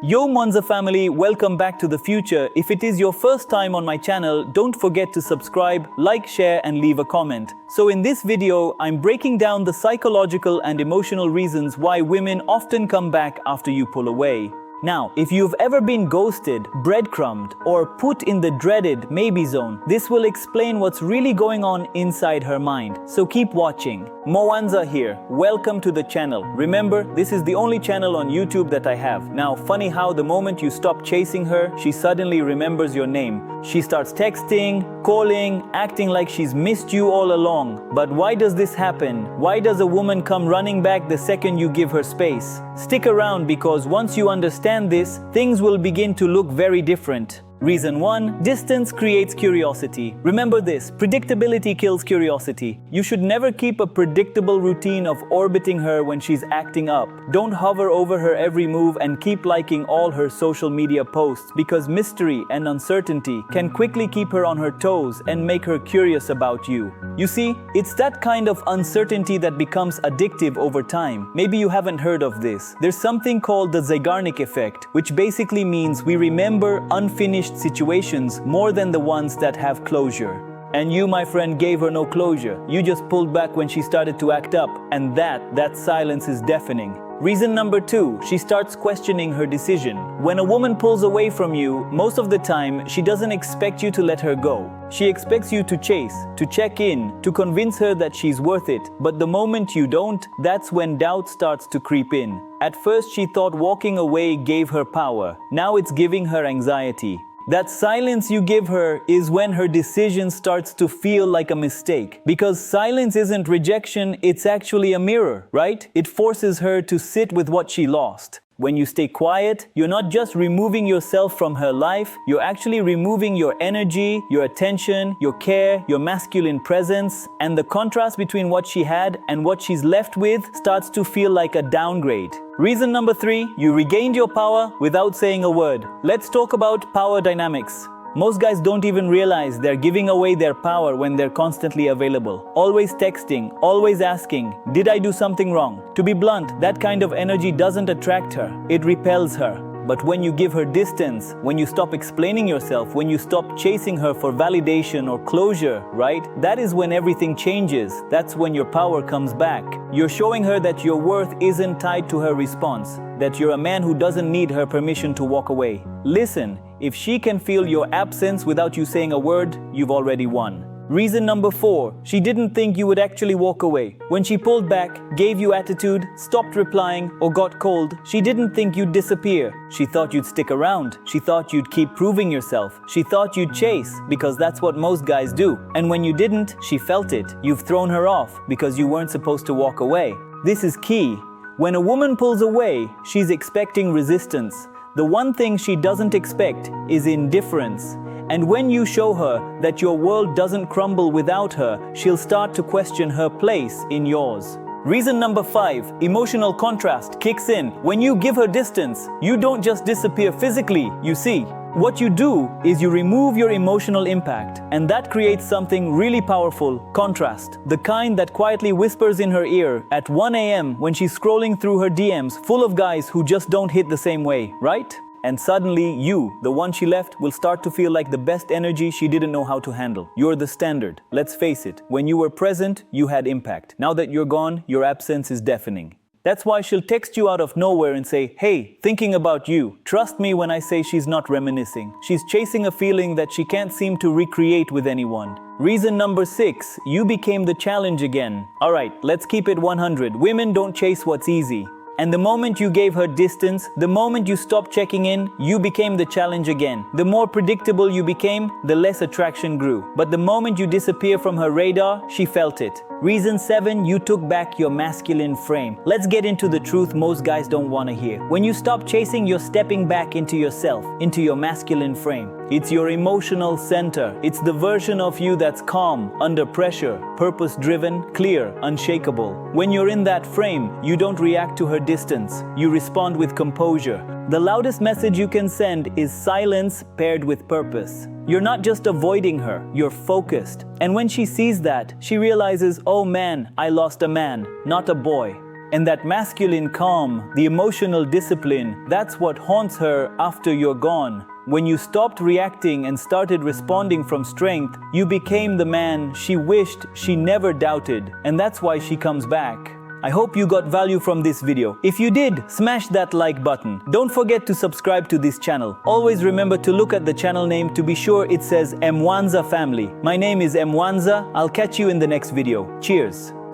Yo Mwanza family, welcome back to the future. If it is your first time on my channel, don't forget to subscribe, like, share and leave a comment. So in this video, I'm breaking down the psychological and emotional reasons why women often come back after you pull away. Now, if you've ever been ghosted, breadcrumbed, or put in the dreaded maybe zone, this will explain what's really going on inside her mind. So keep watching. Mwanza here. Welcome to the channel. Remember, this is the only channel on YouTube that I have. Now, funny how the moment you stop chasing her, she suddenly remembers your name. She starts texting, calling, acting like she's missed you all along. But why does this happen? Why does a woman come running back the second you give her space? Stick around, because once you understand this, things will begin to look very different. Reason 1. Distance creates curiosity. Remember this, predictability kills curiosity. You should never keep a predictable routine of orbiting her when she's acting up. Don't hover over her every move and keep liking all her social media posts, because mystery and uncertainty can quickly keep her on her toes and make her curious about you. You see, it's that kind of uncertainty that becomes addictive over time. Maybe you haven't heard of this. There's something called the Zeigarnik effect, which basically means we remember unfinished situations more than the ones that have closure. And you, my friend, gave her no closure. You just pulled back when she started to act up, and that silence is deafening. Reason number 2, she starts questioning her decision. When a woman pulls away from you, most of the time, she doesn't expect you to let her go. She expects you to chase, to check in, to convince her that she's worth it. But the moment you don't, that's when doubt starts to creep in. At first, she thought walking away gave her power. Now it's giving her anxiety. That silence you give her is when her decision starts to feel like a mistake. Because silence isn't rejection, it's actually a mirror, right? It forces her to sit with what she lost. When you stay quiet, you're not just removing yourself from her life, you're actually removing your energy, your attention, your care, your masculine presence, and the contrast between what she had and what she's left with starts to feel like a downgrade. Reason number 3, you regained your power without saying a word. Let's talk about power dynamics. Most guys don't even realize they're giving away their power when they're constantly available. Always texting, always asking, did I do something wrong? To be blunt, that kind of energy doesn't attract her, it repels her. But when you give her distance, when you stop explaining yourself, when you stop chasing her for validation or closure, right? That is when everything changes. That's when your power comes back. You're showing her that your worth isn't tied to her response, that you're a man who doesn't need her permission to walk away. Listen, if she can feel your absence without you saying a word, you've already won. Reason number 4, she didn't think you would actually walk away. When she pulled back, gave you attitude, stopped replying, or got cold, she didn't think you'd disappear. She thought you'd stick around. She thought you'd keep proving yourself. She thought you'd chase, because that's what most guys do. And when you didn't, she felt it. You've thrown her off, because you weren't supposed to walk away. This is key. When a woman pulls away, she's expecting resistance. The one thing she doesn't expect is indifference. And when you show her that your world doesn't crumble without her, she'll start to question her place in yours. Reason number 5, emotional contrast kicks in. When you give her distance, you don't just disappear physically, you see. What you do is you remove your emotional impact, and that creates something really powerful, contrast. The kind that quietly whispers in her ear at 1 a.m. when she's scrolling through her DMs full of guys who just don't hit the same way, right? And suddenly you, the one she left, will start to feel like the best energy she didn't know how to handle. You're the standard. Let's face it, when you were present, you had impact. Now that you're gone, your absence is deafening. That's why she'll text you out of nowhere and say, hey, thinking about you. Trust me when I say she's not reminiscing. She's chasing a feeling that she can't seem to recreate with anyone. Reason number 6, you became the challenge again. Alright, let's keep it 100. Women don't chase what's easy. And the moment you gave her distance, the moment you stopped checking in, you became the challenge again. The more predictable you became, the less attraction grew. But the moment you disappear from her radar, she felt it. Reason 7, you took back your masculine frame. Let's get into the truth most guys don't want to hear. When you stop chasing, you're stepping back into yourself, into your masculine frame. It's your emotional center. It's the version of you that's calm, under pressure, purpose-driven, clear, unshakable. When you're in that frame, you don't react to her distance. You respond with composure. The loudest message you can send is silence paired with purpose. You're not just avoiding her, you're focused. And when she sees that, she realizes, oh man, I lost a man, not a boy. And that masculine calm, the emotional discipline, that's what haunts her after you're gone. When you stopped reacting and started responding from strength, you became the man she wished she never doubted. And that's why she comes back. I hope you got value from this video. If you did, smash that like button. Don't forget to subscribe to this channel. Always remember to look at the channel name to be sure it says Mwanza Family. My name is Mwanza. I'll catch you in the next video. Cheers.